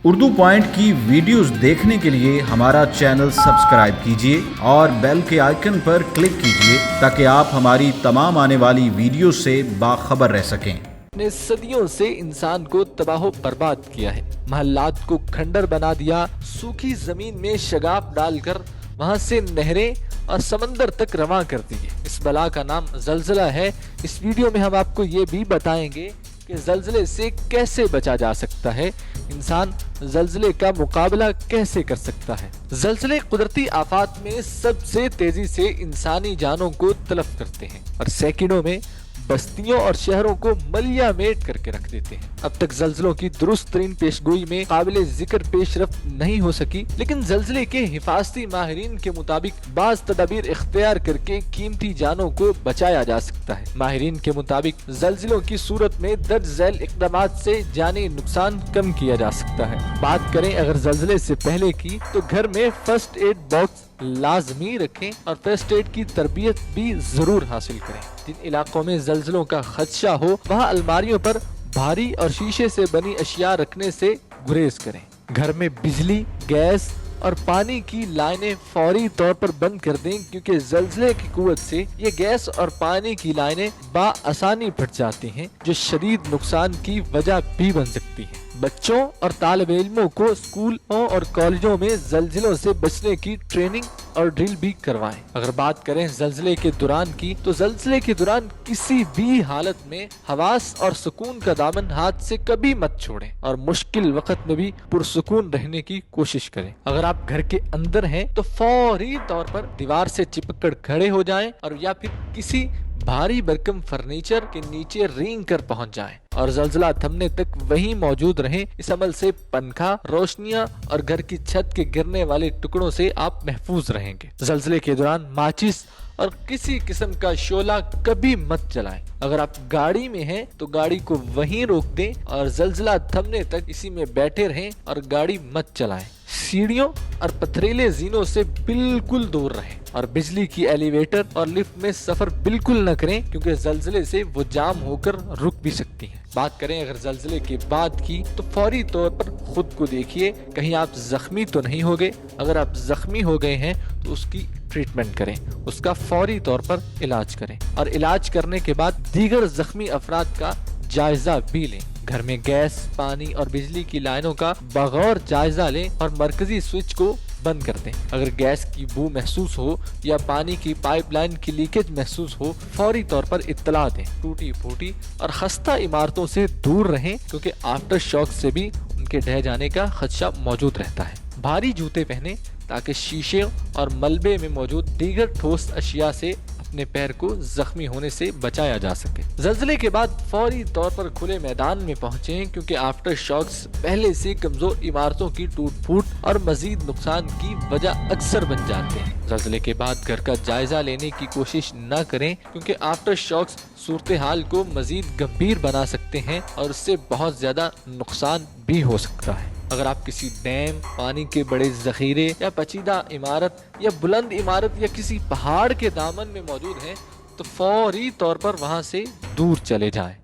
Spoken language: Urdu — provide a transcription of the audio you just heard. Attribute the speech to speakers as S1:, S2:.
S1: اردو پوائنٹ کی ویڈیوز دیکھنے کے لیے ہمارا چینل سبسکرائب کیجیے اور بیل کے آئیکن پر کلک کیجیے تاکہ آپ ہماری تمام آنے والی ویڈیوز سے باخبر رہ سکیں۔
S2: نے صدیوں سے انسان کو تباہ و برباد کیا ہے، محلات کو کھنڈر بنا دیا، سوکھی زمین میں شگاف ڈال کر وہاں سے نہریں اور سمندر تک رواں کر دیے۔ اس بلا کا نام زلزلہ ہے۔ اس ویڈیو میں ہم آپ کو یہ بھی بتائیں گے کہ زلزلے سے کیسے بچا جا سکتا ہے، انسان زلزلے کا مقابلہ کیسے کر سکتا ہے۔ زلزلے قدرتی آفات میں سب سے تیزی سے انسانی جانوں کو تلف کرتے ہیں اور سیکنڈوں میں بستیوں اور شہروں کو ملیا میٹ کر کے رکھ دیتے ہیں۔ اب تک زلزلوں کی درست ترین پیشگوئی میں قابل ذکر پیش رفت نہیں ہو سکی، لیکن زلزلے کے حفاظتی ماہرین کے مطابق بعض تدابیر اختیار کر کے قیمتی جانوں کو بچایا جا سکتا ہے۔ ماہرین کے مطابق زلزلوں کی صورت میں درج ذیل اقدامات سے جانی نقصان کم کیا جا سکتا ہے۔ بات کریں اگر زلزلے سے پہلے کی، تو گھر میں فرسٹ ایڈ باکس لازمی رکھیں اور فرسٹ ایڈ کی تربیت بھی ضرور حاصل کریں۔ جن علاقوں میں زلزلوں کا خدشہ ہو، وہاں الماریوں پر بھاری اور شیشے سے بنی اشیاء رکھنے سے گریز کریں۔ گھر میں بجلی، گیس اور پانی کی لائنیں فوری طور پر بند کر دیں، کیونکہ زلزلے کی قوت سے یہ گیس اور پانی کی لائنیں بآسانی پھٹ جاتی ہیں، جو شدید نقصان کی وجہ بھی بن سکتی ہیں۔ بچوں اور طالب علموں کو اسکولوں اور کالجوں میں زلزلوں سے بچنے کی ٹریننگ اور ڈرل بھی کروائیں۔ اگر بات کریں زلزلے کے دوران کی، تو زلزلے کے دوران کسی بھی حالت میں حواس اور سکون کا دامن ہاتھ سے کبھی مت چھوڑیں اور مشکل وقت میں بھی پرسکون رہنے کی کوشش کریں۔ اگر آپ گھر کے اندر ہیں تو فوری طور پر دیوار سے چپک کر کھڑے ہو جائیں اور یا پھر کسی بھاری بھرکم فرنیچر کے نیچے رینگ کر پہنچ جائیں اور زلزلہ تھمنے تک وہیں موجود رہیں۔ اس عمل سے پنکھا، روشنیاں اور گھر کی چھت کے گرنے والے ٹکڑوں سے آپ محفوظ رہیں گے۔ زلزلے کے دوران ماچس اور کسی قسم کا شعلہ کبھی مت جلائیں۔ اگر آپ گاڑی میں ہیں تو گاڑی کو وہیں روک دیں اور زلزلہ تھمنے تک اسی میں بیٹھے رہیں اور گاڑی مت چلائیں۔ سیڑھیوں اور پتھریلے زینوں سے بالکل دور رہیں اور بجلی کی ایلیویٹر اور لفٹ میں سفر بالکل نہ کریں، کیونکہ زلزلے سے وہ جام ہو کر رک بھی سکتی ہیں۔ بات کریں اگر زلزلے کے بعد کی، تو فوری طور پر خود کو دیکھیے کہیں آپ زخمی تو نہیں ہو گئے۔ اگر آپ زخمی ہو گئے ہیں تو اس کی ٹریٹمنٹ کریں، اس کا فوری طور پر علاج کریں اور علاج کرنے کے بعد دیگر زخمی افراد کا جائزہ بھی لیں۔ گھر میں گیس، پانی اور بجلی کی لائنوں کا بغور جائزہ لیں اور مرکزی سوئچ کو بند کر دیں۔ اگر گیس کی بو محسوس ہو یا پانی کی پائپ لائن کی لیکیج محسوس ہو، فوری طور پر اطلاع دیں۔ ٹوٹی پھوٹی اور خستہ عمارتوں سے دور رہیں، کیونکہ آفٹر شاک سے بھی ان کے ڈھہ جانے کا خدشہ موجود رہتا ہے۔ بھاری جوتے پہنیں تاکہ شیشے اور ملبے میں موجود دیگر ٹھوس اشیاء سے اپنے پیر کو زخمی ہونے سے بچایا جا سکے۔ زلزلے کے بعد فوری طور پر کھلے میدان میں پہنچیں، کیونکہ آفٹر شاکس پہلے سے کمزور عمارتوں کی ٹوٹ پھوٹ اور مزید نقصان کی وجہ اکثر بن جاتے ہیں۔ زلزلے کے بعد گھر کا جائزہ لینے کی کوشش نہ کریں، کیونکہ آفٹر شاکس صورتحال کو مزید گمبھیر بنا سکتے ہیں اور اس سے بہت زیادہ نقصان بھی ہو سکتا ہے۔ اگر آپ کسی ڈیم، پانی کے بڑے ذخیرے یا پیچیدہ عمارت یا بلند عمارت یا کسی پہاڑ کے دامن میں موجود ہیں، تو فوری طور پر وہاں سے دور چلے جائیں۔